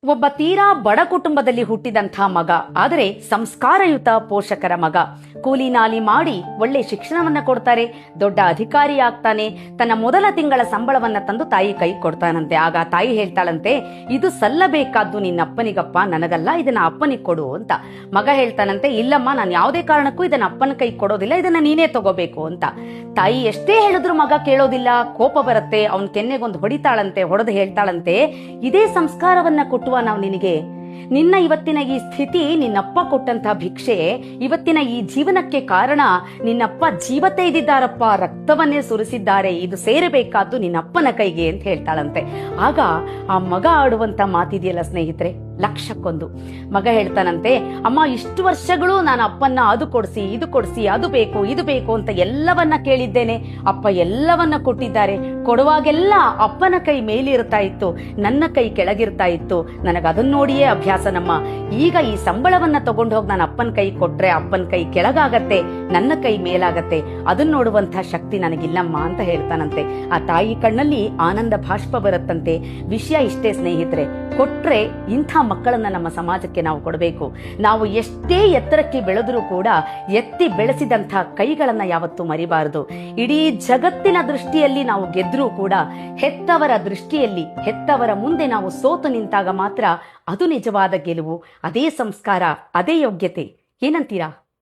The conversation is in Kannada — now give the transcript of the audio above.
ಒಬ್ಬ ತೀರಾ ಬಡ ಕುಟುಂಬದಲ್ಲಿ ಹುಟ್ಟಿದಂಥ ಮಗ, ಆದರೆ ಸಂಸ್ಕಾರಯುತ ಪೋಷಕರ ಮಗ. ಕೂಲಿ ನಾಲಿ ಮಾಡಿ ಒಳ್ಳೆ ಶಿಕ್ಷಣವನ್ನ ಕೊಡ್ತಾರೆ, ದೊಡ್ಡ ಅಧಿಕಾರಿ ಆಗ್ತಾನೆ. ತನ್ನ ಮೊದಲ ತಿಂಗಳ ಸಂಬಳವನ್ನ ತಂದು ತಾಯಿ ಕೈ ಕೊಡ್ತಾನಂತೆ. ಆಗ ತಾಯಿ ಹೇಳ್ತಾಳಂತೆ, ಇದು ಸಲ್ಲಬೇಕಾದ್ದು ನಿನ್ನಪ್ಪನಿಗಪ್ಪ, ನನಗಲ್ಲ, ಇದನ್ನ ಅಪ್ಪನಿಗೆ ಕೊಡು ಅಂತ. ಮಗ ಹೇಳ್ತಾನಂತೆ, ಇಲ್ಲಮ್ಮ, ನಾನು ಯಾವುದೇ ಕಾರಣಕ್ಕೂ ಇದನ್ನ ಅಪ್ಪನ ಕೈ ಕೊಡೋದಿಲ್ಲ, ಇದನ್ನ ನೀನೇ ತಗೋಬೇಕು ಅಂತ. ತಾಯಿ ಎಷ್ಟೇ ಹೇಳಿದ್ರು ಮಗ ಕೇಳೋದಿಲ್ಲ. ಕೋಪ ಬರುತ್ತೆ, ಅವನ್ ಕೆನ್ನೆಗೊಂದು ಹೊಡಿತಾಳಂತೆ. ಹೊಡೆದು ಹೇಳ್ತಾಳಂತೆ, ಇದೇ ಸಂಸ್ಕಾರವನ್ನ ಕೊಟ್ಟುವ ನಾವು ನಿನಗೆ. ನಿನ್ನ ಇವತ್ತಿನ ಈ ಸ್ಥಿತಿ ನಿನ್ನಪ್ಪ ಕೊಟ್ಟಂತ ಭಿಕ್ಷೆ. ಇವತ್ತಿನ ಈ ಜೀವನಕ್ಕೆ ಕಾರಣ ನಿನ್ನಪ್ಪ ಜೀವತೆ ಇದ್ದಿದ್ದಾರಪ್ಪ, ರಕ್ತವನ್ನೇ ಸುರಿಸಿದ್ದಾರೆ. ಇದು ಸೇರಬೇಕಾದ್ದು ನಿನ್ನಪ್ಪನ ಕೈಗೆ ಅಂತ ಹೇಳ್ತಾಳಂತೆ. ಆಗ ಆ ಮಗ ಆಡುವಂತ ಮಾತಿದೆಯಲ್ಲ ಸ್ನೇಹಿತರೆ, ಲಕ್ಷಕ್ಕೊಂದು. ಮಗ ಹೇಳ್ತಾನಂತೆ, ಅಮ್ಮ, ಇಷ್ಟು ವರ್ಷಗಳು ನಾನು ಅಪ್ಪನ್ನ ಅದು ಕೊಡಿಸಿ ಇದು ಕೊಡಿಸಿ, ಅದು ಬೇಕು ಇದು ಬೇಕು ಅಂತ ಎಲ್ಲವನ್ನ ಕೇಳಿದ್ದೇನೆ. ಅಪ್ಪ ಎಲ್ಲವನ್ನ ಕೊಟ್ಟಿದ್ದಾರೆ. ಕೊಡುವಾಗೆಲ್ಲ ಅಪ್ಪನ ಕೈ ಮೇಲಿರ್ತಾ ಇತ್ತು, ನನ್ನ ಕೈ ಕೆಳಗಿರ್ತಾ ಇತ್ತು. ನನಗೆ ಅದನ್ನ ನೋಡಿಯೇ ಅಭ್ಯಾಸನಮ್ಮ. ಈಗ ಈ ಸಂಬಳವನ್ನ ತಗೊಂಡು ಹೋಗಿ ನಾನು ಅಪ್ಪನ ಕೈ ಕೊಟ್ರೆ ಅಪ್ಪನ ಕೈ ಕೆಳಗಾಗತ್ತೆ, ನನ್ನ ಕೈ ಮೇಲಾಗತ್ತೆ. ಅದನ್ನ ನೋಡುವಂತ ಶಕ್ತಿ ನನಗಿಲ್ಲಮ್ಮ ಅಂತ ಹೇಳ್ತಾನಂತೆ. ಆ ತಾಯಿ ಕಣ್ಣಲ್ಲಿ ಆನಂದ ಭಾಷ್ಪ ಬರುತ್ತಂತೆ. ವಿಷಯ ಇಷ್ಟೇ ಸ್ನೇಹಿತರೆ, ಕೊಟ್ರೆ ಇಂಥ ಮಕ್ಕಳನ್ನ ನಮ್ಮ ಸಮಾಜಕ್ಕೆ ನಾವು ಕೊಡಬೇಕು. ನಾವು ಎಷ್ಟೇ ಎತ್ತರಕ್ಕೆ ಬೆಳೆದರೂ ಕೂಡ ಎತ್ತಿ ಬೆಳೆಸಿದಂಥ ಕೈಗಳನ್ನ ಯಾವತ್ತೂ ಮರಿಬಾರದು. ಇಡೀ ಜಗತ್ತಿನ ದೃಷ್ಟಿಯಲ್ಲಿ ನಾವು ಗೆದ್ರೂ ಕೂಡ ಹೆತ್ತವರ ದೃಷ್ಟಿಯಲ್ಲಿ, ಹೆತ್ತವರ ಮುಂದೆ ನಾವು ಸೋತು ನಿಂತಾಗ ಮಾತ್ರ ಅದು ನಿಜವಾದ ಗೆಲುವು. ಅದೇ ಸಂಸ್ಕಾರ, ಅದೇ ಯೋಗ್ಯತೆ. ಏನಂತೀರಾ?